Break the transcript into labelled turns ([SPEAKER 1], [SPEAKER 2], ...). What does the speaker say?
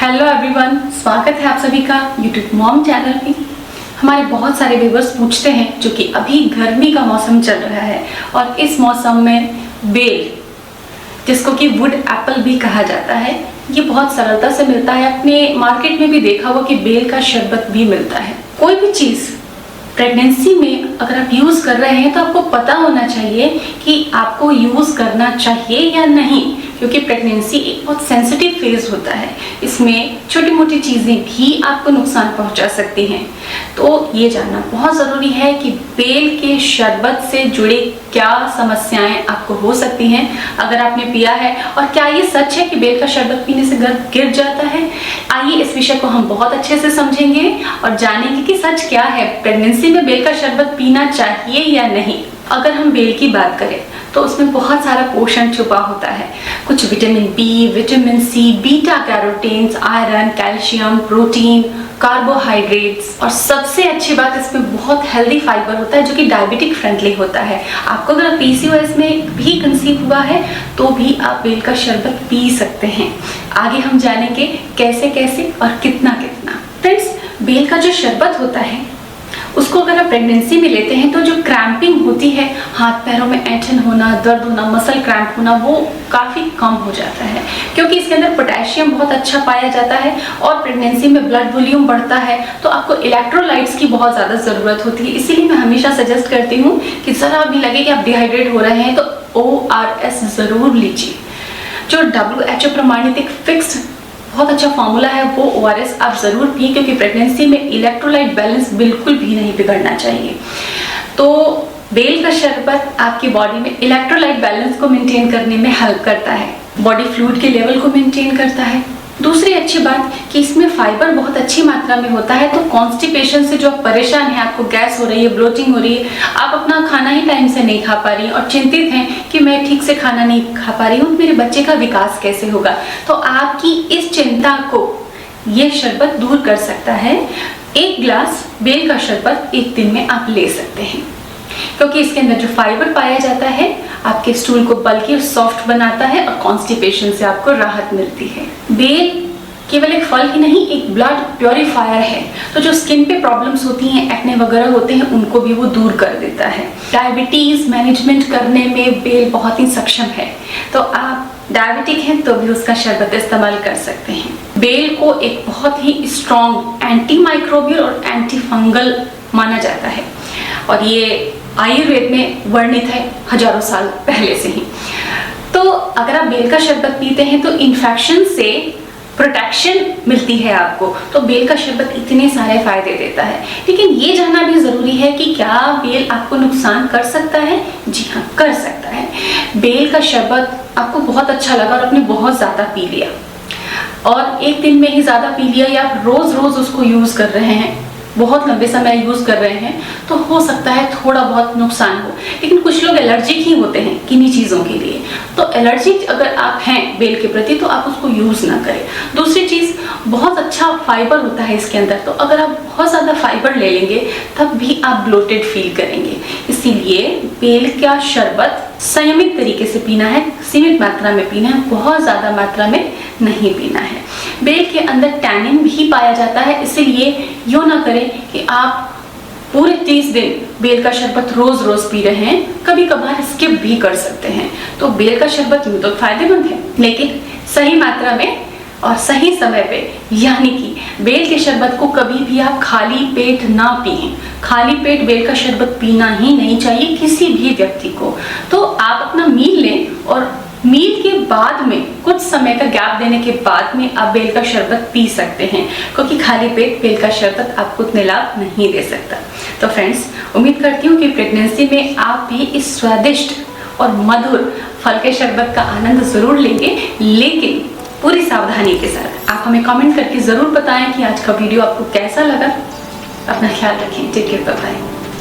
[SPEAKER 1] Hello everyone, स्वागत है आप सभी का यूट्यूब मॉम चैनल पे। हमारे बहुत सारे व्यूअर्स पूछते हैं, जो कि अभी गर्मी का मौसम चल रहा है और इस मौसम में बेल, जिसको कि वुड एप्पल भी कहा जाता है, ये बहुत सरलता से मिलता है। अपने मार्केट में भी देखा हुआ कि बेल का शरबत भी मिलता है। कोई भी चीज़ प्रेगनेंसी में अगर आप यूज़ कर रहे हैं तो आपको पता होना चाहिए कि आपको यूज़ करना चाहिए या नहीं, क्योंकि प्रेगनेंसी एक बहुत सेंसिटिव फेज होता है। इसमें छोटी मोटी चीज़ें भी आपको नुकसान पहुंचा सकती हैं। तो ये जानना बहुत ज़रूरी है कि बेल के शरबत से जुड़े क्या समस्याएं आपको हो सकती हैं अगर आपने पिया है, और क्या ये सच है कि बेल का शरबत पीने से गर्भ गिर जाता है। आइए इस विषय को हम बहुत अच्छे से समझेंगे और जानेंगे कि सच क्या है, प्रेगनेंसी में बेल का शरबत पीना चाहिए या नहीं। अगर हम बेल की बात करें तो उसमें बहुत सारा पोषण छुपा होता है। कुछ vitamin B, vitamin C, beta carotenes, iron, calcium, protein, carbohydrates, और सबसे अच्छी बात इसमें बहुत हेल्दी फाइबर होता है, जो कि डायबिटिक फ्रेंडली होता है। आपको अगर पीसीओएस में भी कंसीव हुआ है तो भी आप बेल का शरबत पी सकते हैं। आगे हम जानेंगे कैसे कैसे और कितना कितना। फ्रेंड्स, बेल का जो शरबत होता है उसको अगर आप प्रेगनेंसी में लेते हैं तो जो क्रैम्पिंग होती है, हाथ पैरों में ऐंठन होना, दर्द होना, मसल क्रैम्प होना, वो काफ़ी कम हो जाता है, क्योंकि इसके अंदर पोटेशियम बहुत अच्छा पाया जाता है। और प्रेगनेंसी में ब्लड वॉल्यूम बढ़ता है तो आपको इलेक्ट्रोलाइट्स की बहुत ज़्यादा ज़रूरत होती है। इसीलिए मैं हमेशा सजेस्ट करती हूँ कि ज़रा भी लगे कि आप डिहाइड्रेट हो रहे हैं तो ORS ज़रूर लीजिए। जो WHO प्रमाणित एक फिक्स्ड बहुत अच्छा फॉर्मूला है, वो ORS आप ज़रूर पिए, क्योंकि प्रेगनेंसी में इलेक्ट्रोलाइट बैलेंस बिल्कुल भी नहीं बिगड़ना चाहिए। तो बेल का शरबत आपकी बॉडी में इलेक्ट्रोलाइट बैलेंस को मेंटेन करने में हेल्प करता है, बॉडी फ्लूइड के लेवल को मेंटेन करता है। दूसरी अच्छी बात कि इसमें फाइबर बहुत अच्छी मात्रा में होता है, तो कॉन्स्टिपेशन से जो आप परेशान हैं, आपको गैस हो रही है, ब्लोटिंग हो रही है, आप अपना खाना ही टाइम से नहीं खा पा रही हैं और चिंतित हैं कि मैं ठीक से खाना नहीं खा पा रही हूँ, मेरे बच्चे का विकास कैसे होगा, तो आपकी इस चिंता को ये शरबत दूर कर सकता है। 1 गिलास बेल का शरबत एक दिन में आप ले सकते हैं, क्योंकि इसके अंदर जो फाइबर पाया जाता है आपके स्टूल को बल्कि और सॉफ्ट बनाता है और कॉन्स्टिपेशन से आपको राहत मिलती है। बेल केवल एक फल ही नहीं, एक ब्लड प्योरीफायर है, तो जो स्किन पे प्रॉब्लम्स होती हैं, एक्ने वगैरह होते हैं, उनको भी वो दूर कर देता है। डायबिटीज मैनेजमेंट करने में बेल बहुत ही सक्षम है, तो आप डायबिटिक हैं तो भी उसका शरबत इस्तेमाल कर सकते हैं। बेल को एक बहुत ही स्ट्रॉन्ग एंटी माइक्रोबियल और एंटी फंगल माना जाता है, और ये आयुर्वेद में वर्णित है हजारों साल पहले से ही। तो अगर आप बेल का शरबत पीते हैं तो इन्फेक्शन से प्रोटेक्शन मिलती है आपको, तो बेल का शरबत इतने सारे फायदे देता है। लेकिन ये जानना भी जरूरी है कि क्या बेल आपको नुकसान कर सकता है? जी हाँ, कर सकता है। बेल का शरबत आपको बहुत अच्छा लगा और आपने बहुत ज्यादा पी लिया, और एक दिन में ही ज्यादा पी लिया, या आप रोज रोज उसको यूज कर रहे हैं, बहुत लंबे समय यूज कर रहे हैं, तो हो सकता है थोड़ा बहुत नुकसान हो। लेकिन कुछ लोग एलर्जिक ही होते हैं किन्हीं चीज़ों के लिए, तो एलर्जिक अगर आप हैं बेल के प्रति तो आप उसको यूज़ ना करें। दूसरी चीज़, बहुत अच्छा फाइबर होता है इसके अंदर, तो अगर आप बहुत ज़्यादा फाइबर ले लेंगे तब भी आप ब्लोटेड फील करेंगे। इसीलिए बेल का शरबत संयमित तरीके से पीना है, सीमित मात्रा में पीना है, बहुत ज़्यादा मात्रा में नहीं पीना है। बेल के अंदर टैनिन भी पाया जाता है, इसीलिए यूँ ना करें कि आप पूरे 30 दिन बेल का शरबत रोज रोज पी रहे हैं, कभी कभार स्किप भी कर सकते हैं। तो बेल का शरबत यूँ तो फायदेमंद है, लेकिन सही मात्रा में और सही समय पे, यानी कि बेल के शरबत को कभी भी आप खाली पेट ना पिएं। खाली पेट बेल का शरबत पीना ही नहीं चाहिए किसी भी व्यक्ति को। तो आप अपना मील लें और मील के बाद में कुछ समय का गैप देने के बाद में आप बेल का शरबत पी सकते हैं, क्योंकि खाली पेट बेल का शरबत आपको उतने लाभ नहीं दे सकता। तो फ्रेंड्स, उम्मीद करती हूँ कि प्रेगनेंसी में आप भी इस स्वादिष्ट और मधुर फल के शरबत का आनंद जरूर लेंगे, लेकिन पूरी सावधानी के साथ। आप हमें कमेंट करके जरूर बताएं कि आज का वीडियो आपको कैसा लगा। अपना ख्याल रखें। Take care, bye bye.